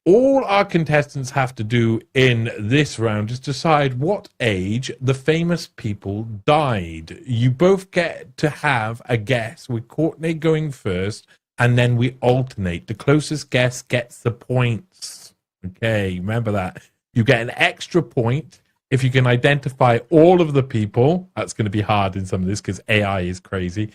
all our contestants have to do in this round is decide what age the famous people died. You both get to have a guess, with Courtenay going first, and then we alternate. The closest guess gets the points. Okay, remember that. You get an extra point if you can identify all of the people. That's going to be hard in some of this because AI is crazy.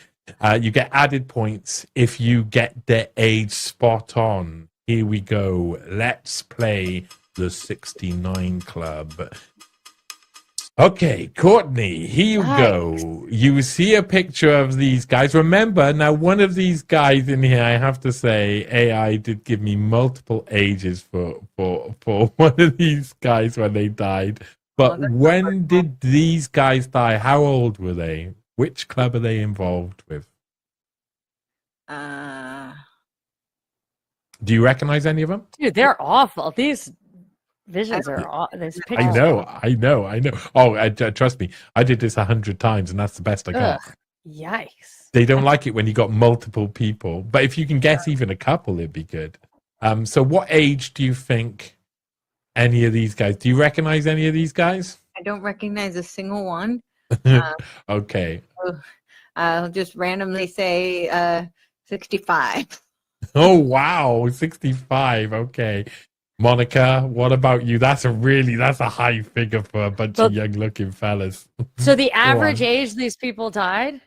You get added points if you get their age spot on. Here we go. Let's play the 69 Club. Okay, Courtenay, here you go. You see a picture of these guys. Remember, now one of these guys in here, I have to say, AI did give me multiple ages for one of these guys when they died. But when did these guys die? How old were they? Which club are they involved with? Do you recognize any of them? Dude, they're awful. These visions are awful. I know. Oh, trust me. I did this 100 times, and that's the best I got. Yikes. They don't like it when you got multiple people. But if you can guess even a couple, it'd be good. So what age do you think any of these guys? Do you recognize any of these guys? I don't recognize a single one. Okay. I'll just randomly say 65. Oh, wow. 65. Okay. Monica, what about you? That's a high figure for a bunch of young looking fellas. So the average age these people died?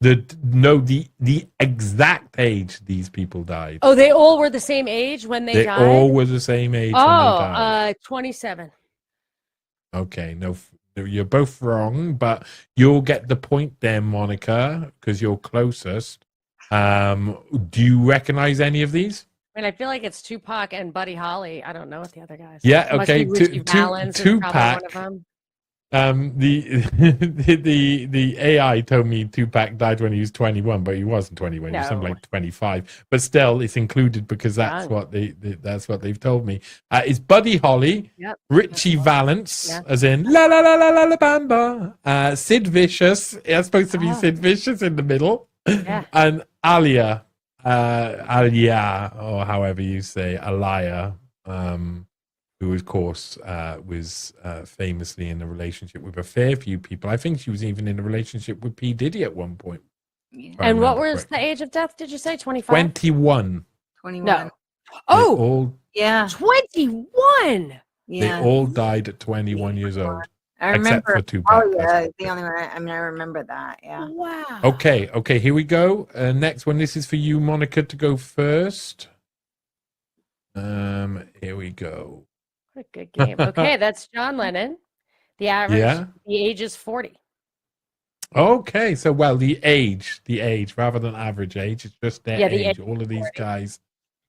The exact age these people died. Oh, they all were the same age when they died? They all were the same age when they died. 27. Okay, no, you're both wrong, but you'll get the point there, Monica, because you're closest. Do you recognize any of these? I mean, I feel like it's Tupac and Buddy Holly. I don't know what the other guys. Yeah, okay. Tupac. The AI told me Tupac died when he was 21, but he wasn't 21. He was something like 25. But still, it's included because that's what they've told me. It's Buddy Holly, Richie Valance, as in La La La La La La Bamba, Sid Vicious. It's supposed to be Sid Vicious in the middle, and Alia, or however you say, Alaya. Who, of course, was famously in a relationship with a fair few people. I think she was even in a relationship with P. Diddy at one point. And what was the age of death, did you say? 25? 21. 21. No. Oh, yeah. 21. They all died at 21 years old. I remember. Except for Tupac. Oh, yeah. The only one. I remember that. Yeah. Wow. Okay, here we go. Next one. This is for you, Monica, to go first. Here we go. What a good game. Okay, that's John Lennon. The average, the age is 40. Okay, so the age rather than average age, it's just their age. All of these 40. Guys.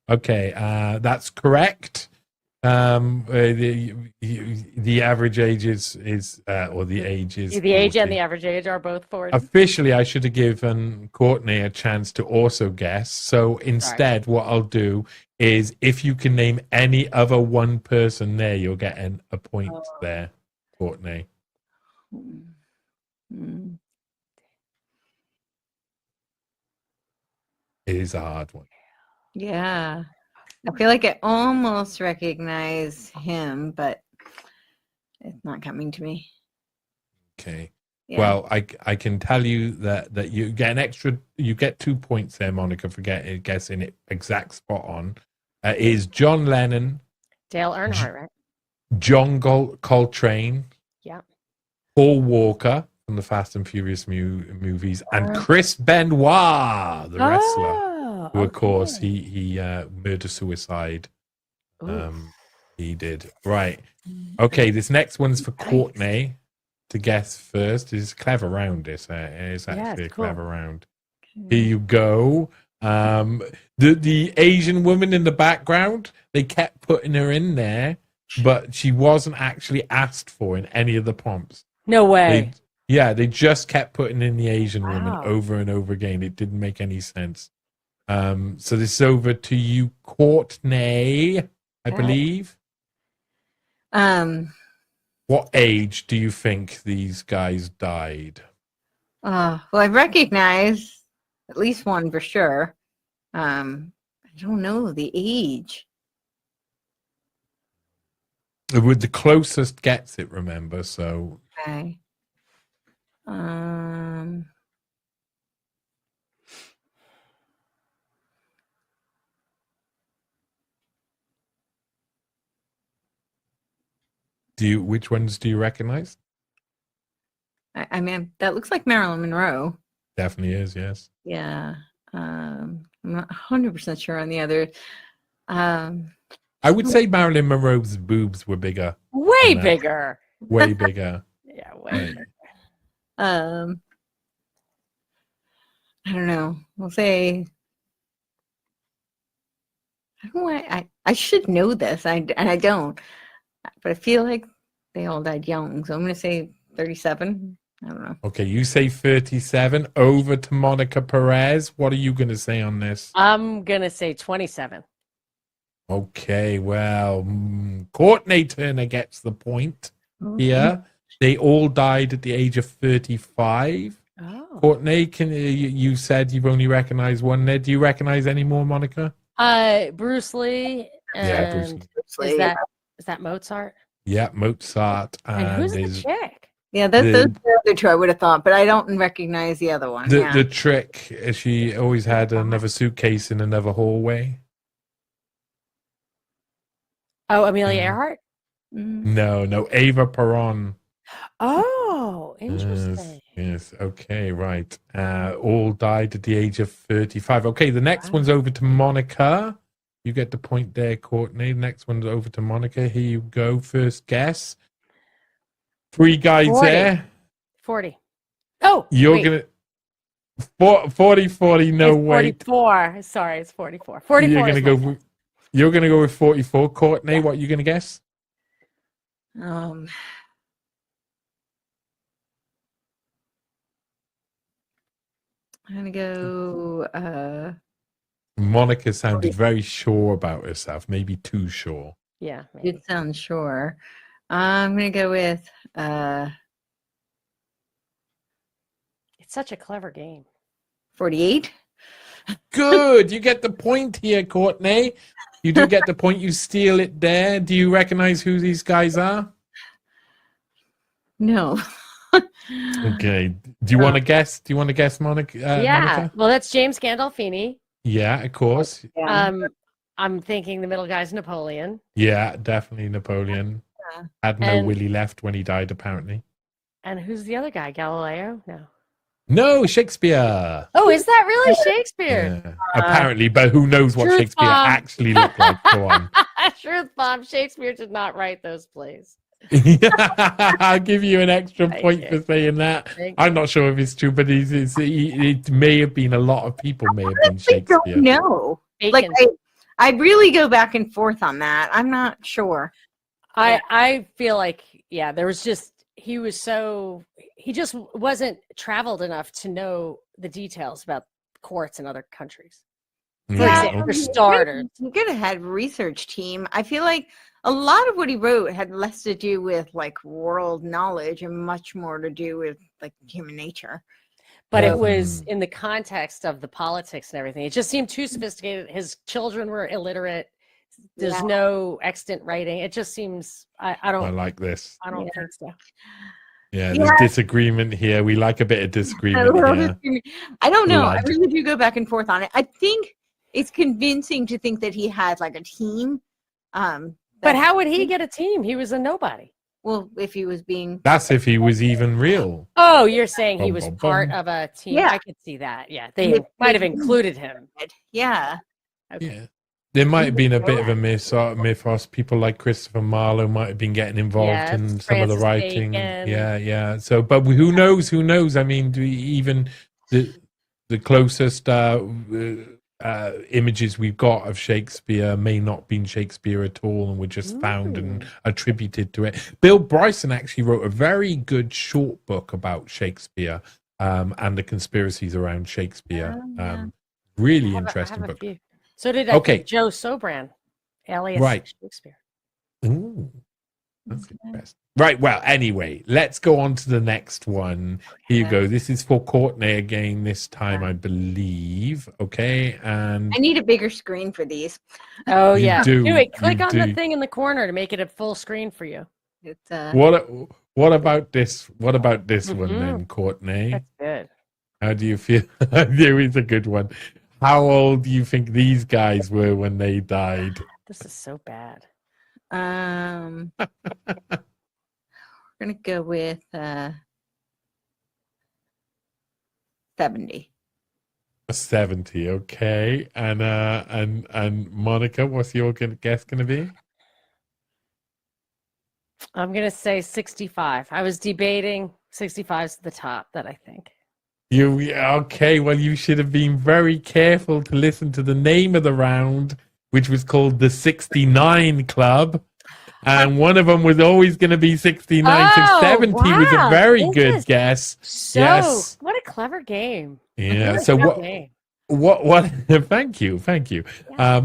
Okay, that's correct. The average age is or the age is the age 40. and the average age are both 40. Officially, I should have given Courtenay a chance to also guess. So instead, what I'll do is if you can name any other one person there, you'll get a point there, Courtenay. It is a hard one. Yeah. I feel like I almost recognize him, but it's not coming to me. Okay. Yeah. Well, I can tell you that you get 2 points there, Monica, for guessing it exact spot on. Is John Lennon, Dale Earnhardt, right? John Coltrane, Paul Walker from the Fast and Furious movies, and Chris Benoit, the wrestler, who of course he murder-suicide. He did. Right. Okay, this next one's for Courtenay to guess first. It's a clever round, this. It's actually a clever round. Here you go. The Asian woman in the background, they kept putting her in there, but she wasn't actually asked for in any of the prompts. No way. They just kept putting in the Asian woman over and over again. It didn't make any sense. So this is over to you, Courtenay, I believe. What age do you think these guys died? Well, I recognize at least one for sure. I don't know the age. With the closest gets it, remember, so... Okay. Which ones do you recognize? I mean, that looks like Marilyn Monroe. Definitely is, yes. Yeah. I'm not 100% sure on the other. I would say Marilyn Monroe's boobs were bigger. Way bigger. Way bigger. Yeah, way bigger. I don't know. We'll say. I don't know why I should know this. And I don't. But I feel like they all died young. So I'm going to say 37. I don't know. Okay, you say 37. Over to Monica Perez. What are you going to say on this? I'm going to say 27. Okay, well, Courtenay Turner gets the point here. They all died at the age of 35. Oh. Courtenay, you said you've only recognized one there. Do you recognize any more, Monica? Bruce Lee. Yeah, Bruce Lee. Is that Mozart? Yeah, Mozart. And who's the chick? Yeah, those are the other two I would have thought, but I don't recognize the other one. The trick, she always had another suitcase in another hallway. Oh, Amelia Earhart? No, Ava Peron. Oh, interesting. Yes, okay, right. All died at the age of 35. Okay, the next one's over to Monica. You get the point there, Courtenay. The next one's over to Monica. Here you go. First guess. 3 guys 40. there. 40. Oh, you're going to 40, no way. 44. Sorry, it's 44. 44. You're going to go with 44. Courtenay, what are you going to guess? I'm going to go... Monica sounded very sure about herself, maybe too sure. Yeah. It sounds sure. I'm going to go with... It's such a clever game. 48. Good. You get the point here, Courtenay. You do get the point. You steal it there. Do you recognize who these guys are? No. Okay. Do you want to guess? Do you want to guess, Monica? Monica? Well, that's James Gandolfini. Yeah, of course. Yeah. I'm thinking the middle guy's Napoleon. Yeah, definitely Napoleon. Yeah. Had no willy left when he died, apparently. And who's the other guy? Galileo? No, Shakespeare. Oh, is that really Shakespeare? Yeah. Apparently, but who knows what Shakespeare actually looked like? Go on. Truth bomb. Shakespeare did not write those plays. I'll give you an extra point for saying that. I'm not sure if it's true, but it may have been a lot of people may have been Shakespeare. I don't know. Like I really go back and forth on that. I'm not sure. I feel like there was just he just wasn't traveled enough to know the details about courts in other countries. For starters, he could have had a research team. I feel like a lot of what he wrote had less to do with like world knowledge and much more to do with like human nature. But it was in the context of the politics and everything. It just seemed too sophisticated. His children were illiterate. There's no extant writing. It just seems I like this. I don't think so. Yeah, there's disagreement here. We like a bit of disagreement here. I don't know. I really do go back and forth on it. I think it's convincing to think that he had like a team. But how would he get a team? He was a nobody. Well, if he was being... That's if he was even real. Oh, you're saying he was part of a team. Yeah. I could see that. Yeah, they might have included him. Yeah. Okay. Yeah. There might have been a bit of a mythos. People like Christopher Marlowe might have been getting involved in some of the writing. Bacon. Yeah. So, but who knows? Who knows? I mean, even the closest images we've got of Shakespeare may not have been Shakespeare at all, and were just found and attributed to it. Bill Bryson actually wrote a very good short book about Shakespeare and the conspiracies around Shakespeare. Really interesting book. So did Joe Sobran, alias Shakespeare. Ooh. That's interesting. Right. Well, anyway, let's go on to the next one. Here you go. This is for Courtenay again, this time, I believe. Okay. And I need a bigger screen for these. Oh, You yeah. do, Do it. Click you on the do. thing in the corner to make it a full screen for you. It's what about this? What about this one then, Courtenay? That's good. How do you feel? There is a good one. How old do you think these guys were when they died? This is so bad. we're gonna go with 70. 70. Okay. And Monica, what's your guess going to be? I'm going to say 65. I was debating 65 is the top that I think. Okay, well, you should have been very careful to listen to the name of the round, which was called the 69 Club. And one of them was always going to be 69. So 70 was a very good guess. So, yes. What a clever game. Yeah. What a So good game. what thank you. Yeah.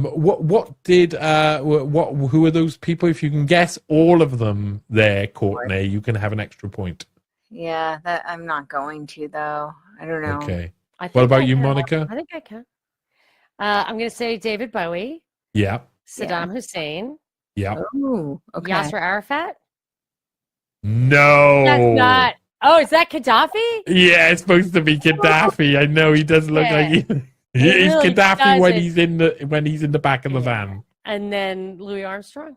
Who are those people? If you can guess all of them there, Courtenay, you can have an extra point. Yeah, that I'm not going to though. I don't know. Okay. I think What about I you, can. Monica? I think I can. I'm going to say David Bowie, Yeah. Saddam Hussein, Yeah. Oh, okay. Yasser Arafat. No. That's not. Oh, is that Gaddafi? Yeah, it's supposed to be Gaddafi. I know he does look like he's really Gaddafi when doesn't. he's in the back of the van. And then Louis Armstrong.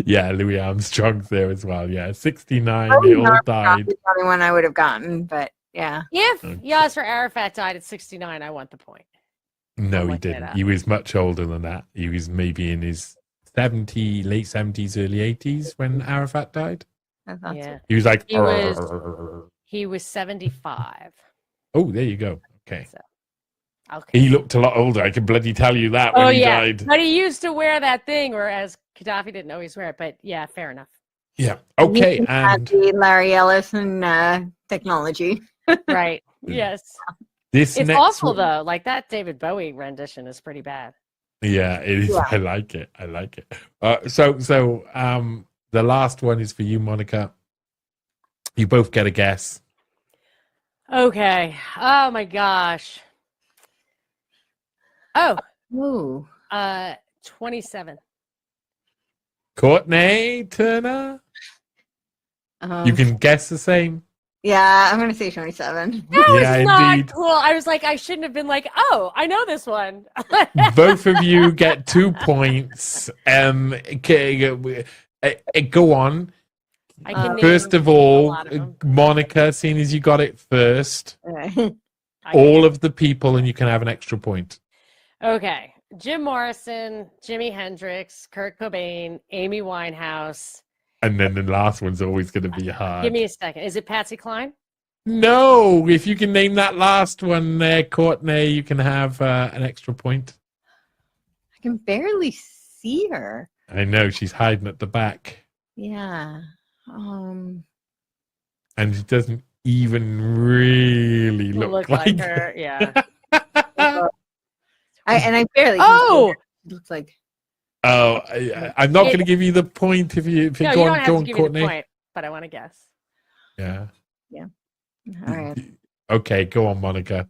Yeah, Louis Armstrong's there as well. Yeah, 69. Probably They all not died. the only one I would have gotten, but yeah. If Okay. Yasser Arafat died at 69, I want the point. No, he look it didn't. up. He was much older than that. He was maybe in his late 70s, early 80s when Arafat died. I thought Yeah. He was like, He was 75. oh, there you go. Okay. Okay. He looked a lot older. I can bloody tell you that when he died. But he used to wear that thing, whereas Gaddafi didn't always wear it. But yeah, fair enough. Yeah. Okay. He had And the Larry Ellison technology. Right. Yes. this It's next awful one- though. Like that David Bowie rendition is pretty bad. Yeah, it is. Yeah. I like it. So the last one is for you, Monica. You both get a guess. Okay. Oh my gosh. Oh, Ooh. 27. Courtenay Turner. You can guess the same. Yeah, I'm gonna say 27. That was Yeah, not indeed. cool. I was like, I shouldn't have been like, oh, I know this one. Both of you get 2 points. Okay, go on. I can First name of all, a lot of them. Monica, seeing as you got it first, Okay. all of the people, and you can have an extra point. Okay. Jim Morrison, Jimi Hendrix, Kurt Cobain, Amy Winehouse. And then the last one's always going to be hard. Give me a second. Is it Patsy Cline? No, if you can name that last one there, Courtenay, you can have an extra point. I can barely see her. I know, she's hiding at the back. Yeah. And she doesn't even really look like her. Yeah. I barely. Oh! It looks like. Oh, I'm not going to give you the point if you No, go you don't on, have go to on, give Courtenay. me the point, but I want to guess. Yeah. All right. Okay, go on, Monica.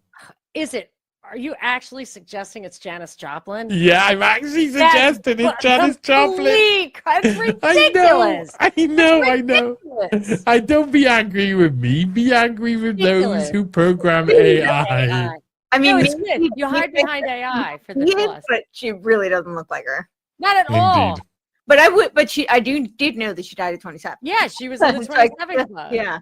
Are you actually suggesting it's Janis Joplin? Yeah, I'm actually suggesting it's Janis Joplin. It's ridiculous. I know. Ridiculous. I don't be angry with me. Be angry with Ridiculous. those who program AI. I mean, No, maybe it's good. You hide behind AI for the she is, plus. but she really doesn't look like her. Not at all. Indeed. But I did know that she died at 27. Yeah, she was in the It's like, 27 club. Yeah.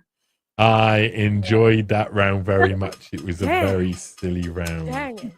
I enjoyed that round very much. It was a Dang. very silly round. Dang it.